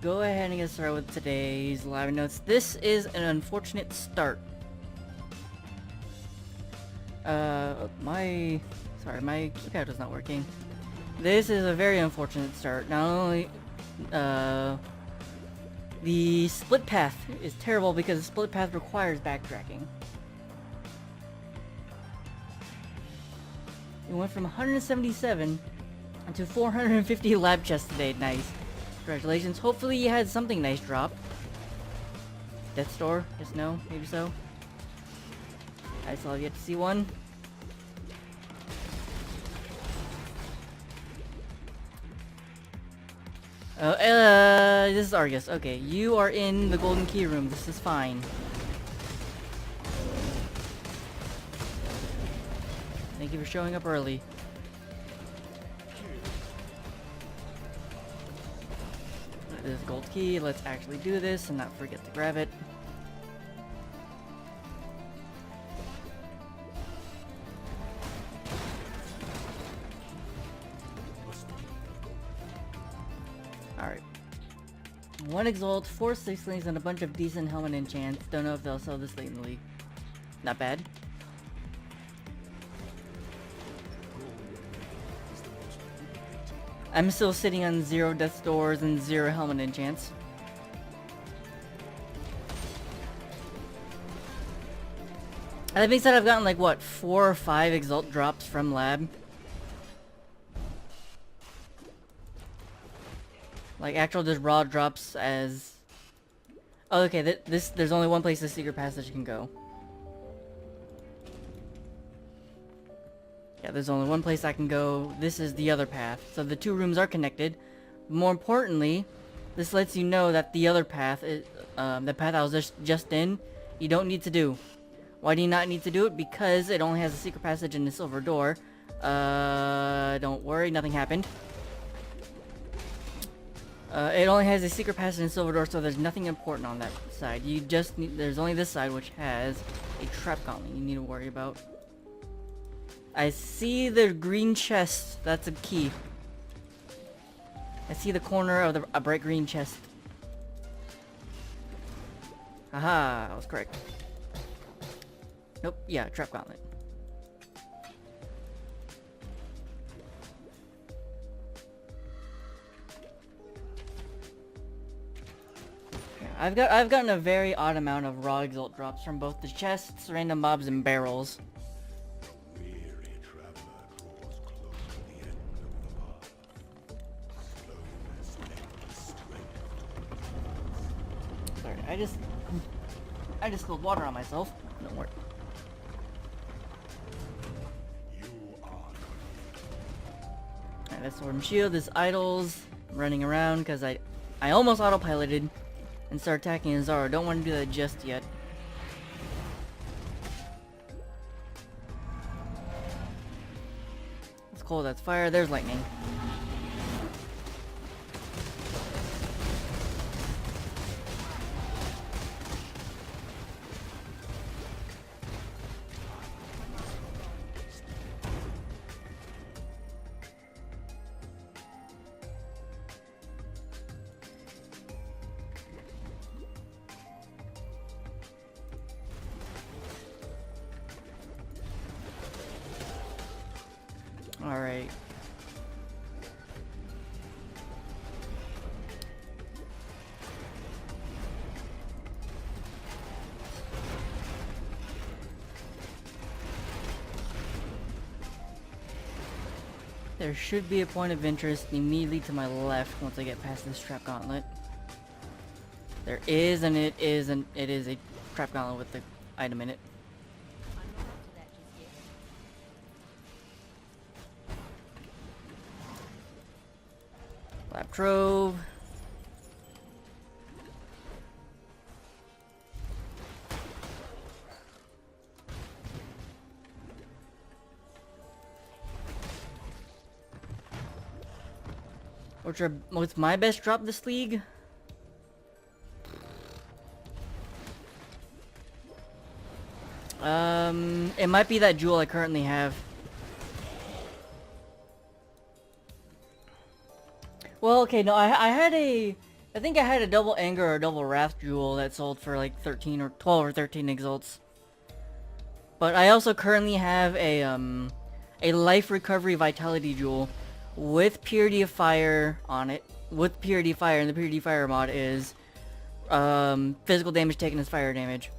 go ahead and get started with today's live notes. This is an unfortunate start. My keypad was not working. This is a very unfortunate start. Not only, the split path is terrible because the split path requires backtracking. It went from 177 to 450 lab chests today. Nice. Congratulations. Hopefully you had something nice drop. Death Store? Yes, no? Maybe so? I still have yet to see one. This is Argus. Okay, you are in the golden key room. This is fine. Thank you for showing up early. This is gold key. Let's actually do this and not forget to grab it. Alright. 1 Exalt, 4 Sixlings, and a bunch of decent helmet enchants. Don't know if they'll sell this late in the league. Not bad. I'm still sitting on 0 Death Doors and 0 helmet enchants. That being said, I've gotten like, what, 4 or 5 Exalt drops from Lab. Like actual just raw drops as... Oh, okay, there's only one place the secret passage can go. Yeah, there's only one place I can go. This is the other path. So the 2 rooms are connected. More importantly, this lets you know that the other path, is, the path I was just in, you don't need to do. Why do you not need to do it? Because it only has a secret passage and a silver door. Don't worry, nothing happened. It only has a secret passage and a silver door, so there's nothing important on that side. You just need, there's only this side which has a trap gauntlet you need to worry about. I see the green chest. That's a key. I see the corner of a bright green chest. Haha, I was correct. Nope, yeah, trap gauntlet. Yeah, I've gotten a very odd amount of raw Exalt drops from both the chests, random mobs, and barrels. I just spilled water on myself. Don't worry. Alright, that's Sword and Shield. This idles. I'm running around because I almost autopiloted and started attacking Azara. Don't want to do that just yet. That's cold, that's fire, there's lightning. Alright. There should be a point of interest immediately to my left once I get past this trap gauntlet. There is, and it is a trap gauntlet with the item in it. Lab Trove. What's my best drop this league? It might be that jewel I currently have. Well, okay, no, I had a I think I had a double anger or a double wrath jewel that sold for like 13 or 12 or 13 exalts. But I also currently have a life recovery vitality jewel with purity of fire on it. With purity of fire, and the purity of fire mod is physical damage taken as fire damage.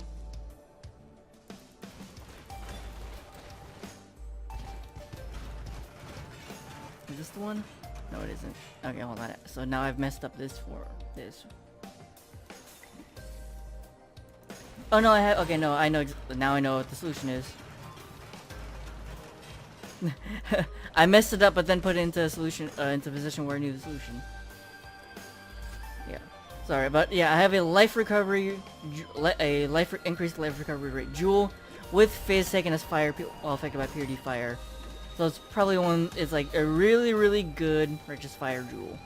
Is this the one? No, it isn't. Okay, hold on. So now I've messed up this for this. Oh no, I have. Okay, no, I know. Now I know what the solution is. I messed it up, but then put it into a solution, into a position where I knew the solution. Yeah, sorry, but yeah, I have a life recovery, increased life recovery rate jewel with phase taken as fire, while affected by purity fire. So it's probably one. It's like a really, really good righteous fire jewel.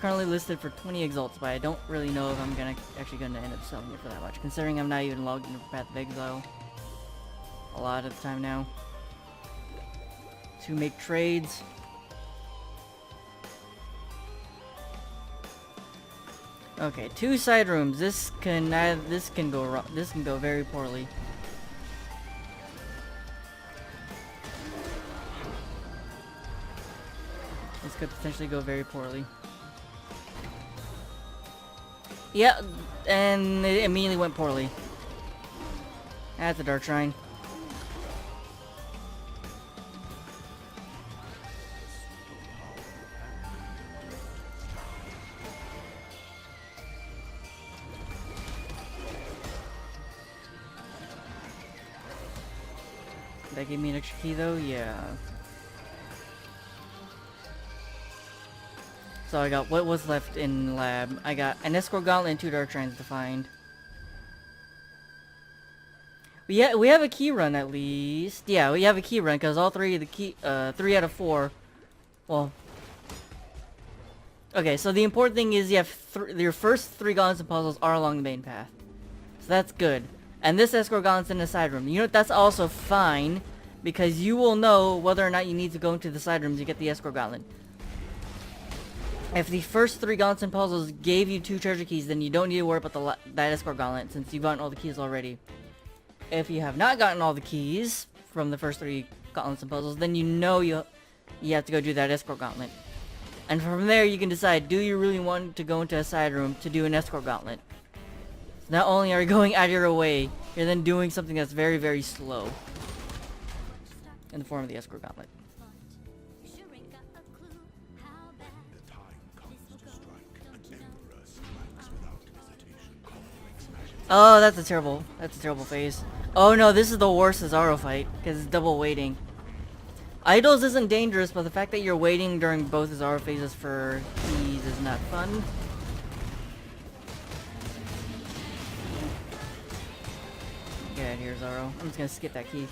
Currently listed for 20 exalts, but I don't really know if I'm actually gonna end up selling it for that much, considering I'm not even logged into Path of Exile a lot of the time now to make trades. Okay, 2 side rooms. This can go wrong. This can go very poorly. This could potentially go very poorly. Yeah, and it immediately went poorly. That's a Dark Shrine. Did that give me an extra key though? Yeah. So I got what was left in lab. I got an escort gauntlet and 2 dark shrines to find. We have a key run at least. Yeah, we have a key run because all 3 of the key 3 out of 4. Well. Okay, so the important thing is you have your first 3 gauntlets and puzzles are along the main path. So that's good. And this escort gauntlet's in the side room. You know what? That's also fine because you will know whether or not you need to go into the side rooms to get the escort gauntlet. If the first 3 gauntlets and puzzles gave you 2 treasure keys, then you don't need to worry about that escort gauntlet since you've gotten all the keys already. If you have not gotten all the keys from the first 3 gauntlets and puzzles, then you know you have to go do that escort gauntlet. And from there you can decide, do you really want to go into a side room to do an escort gauntlet? So not only are you going out of your way, you're then doing something that's very, very slow. In the form of the escort gauntlet. Oh, that's a terrible phase. Oh no, this is the worst Cesaro fight, because it's double waiting. Idols isn't dangerous, but the fact that you're waiting during both Cesaro phases for keys is not fun. Get out of here, Zaro. I'm just gonna skip that key.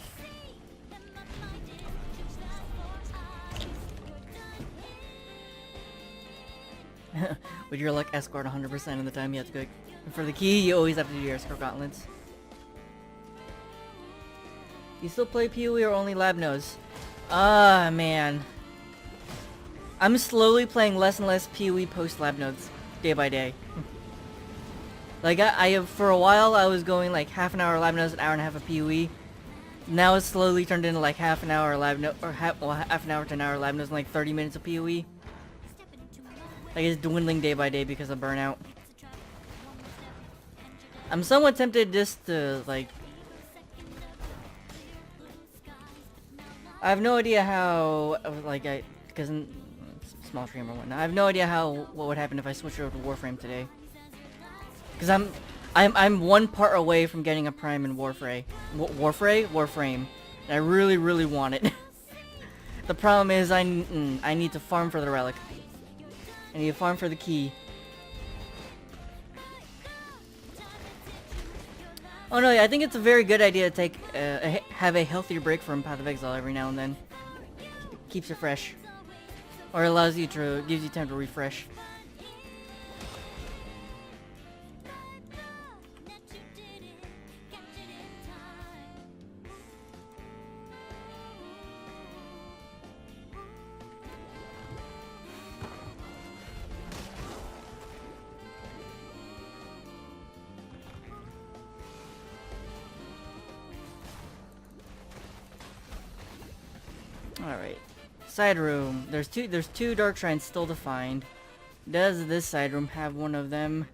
With your luck, escort 100% of the time you have to go. For the key, you always have to do your escort gauntlets. You still play PoE or only lab nodes? Ah, man. I'm slowly playing less and less PoE post lab nodes, day by day. Like, for a while, I was going like half an hour lab nodes, an hour and a half of PoE. Now it's slowly turned into like half an hour lab node, or half an hour to an hour lab nodes, and like 30 minutes of PoE. Like, it's dwindling day by day because of burnout. I'm somewhat tempted just to, like... I have no idea how, like, because small stream or whatnot. I have no idea what would happen if I switched over to Warframe today. Because I'm 1 part away from getting a Prime in Warframe. Warframe. And I really, really want it. The problem is I need to farm for the relic. I need to farm for the key. Oh no, I think it's a very good idea to take have a healthier break from Path of Exile every now and then. Keeps you fresh, or gives you time to refresh. Alright. Side room. There's two dark shrines still to find. Does this side room have one of them?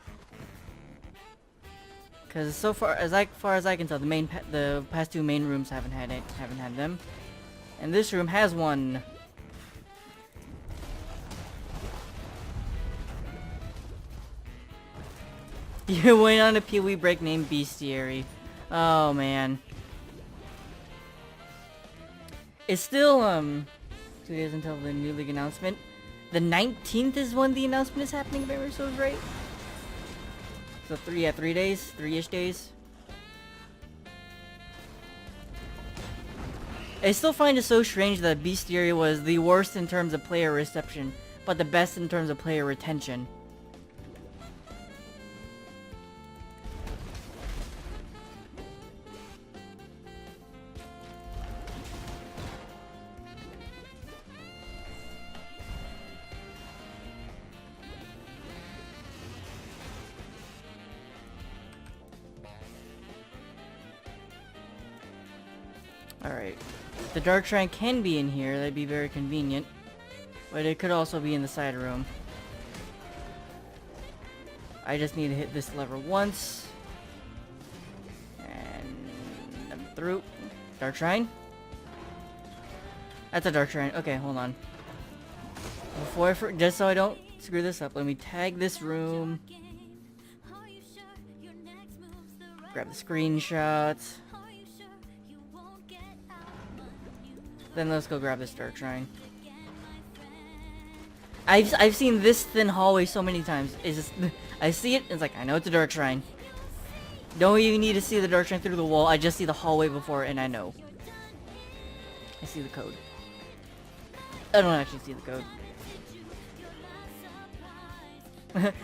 Because so far as I can tell, the past two main rooms haven't had them, and this room has one. You went on a Pee-wee break named Bestiary. Oh man. It's still 2 days until the new league announcement. The 19th is when the announcement is happening, if I remember so right. So 3 days, 3-ish days. I still find it so strange that Bestiary was the worst in terms of player reception, but the best in terms of player retention. Alright. The dark shrine can be in here, that'd be very convenient. But it could also be in the side room. I just need to hit this lever once. And I'm through. Dark shrine? That's a dark shrine. Okay, hold on. Just so I don't screw this up, let me tag this room. Grab the screenshots. Then let's go grab this dark shrine. I've seen this thin hallway so many times. It's just, I see it, it's like, I know it's a dark shrine. Don't even need to see the dark shrine through the wall, I just see the hallway before and I know. I see the code. I don't actually see the code.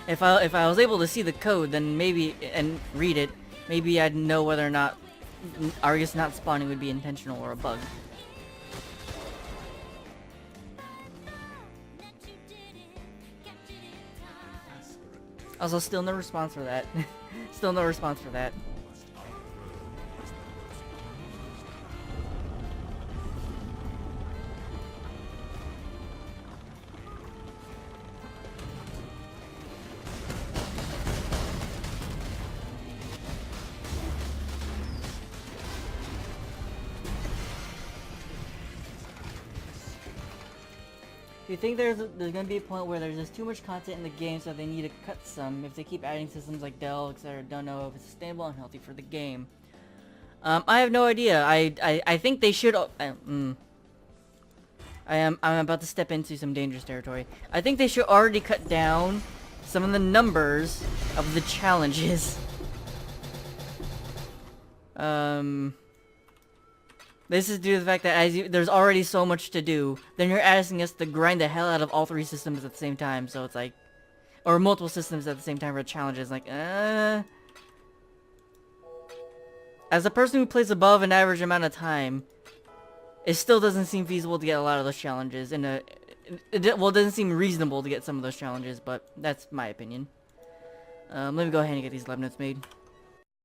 If I was able to see the code, then maybe, and read it, maybe I'd know whether or not Argus not spawning would be intentional or a bug. Also, still no response for that. Still no response for that. Do you think there's gonna be a point where there's just too much content in the game, so they need to cut some? If they keep adding systems like Dell, etc., don't know if it's sustainable and healthy for the game. I have no idea. I think they should. I'm about to step into some dangerous territory. I think they should already cut down some of the numbers of the challenges. This is due to the fact that there's already so much to do. Then you're asking us to grind the hell out of all 3 systems at the same time. So it's like, or multiple systems at the same time for challenges. Like, as a person who plays above an average amount of time, it still doesn't seem feasible to get a lot of those challenges. Well, it doesn't seem reasonable to get some of those challenges, but that's my opinion. Let me go ahead and get these lab notes made.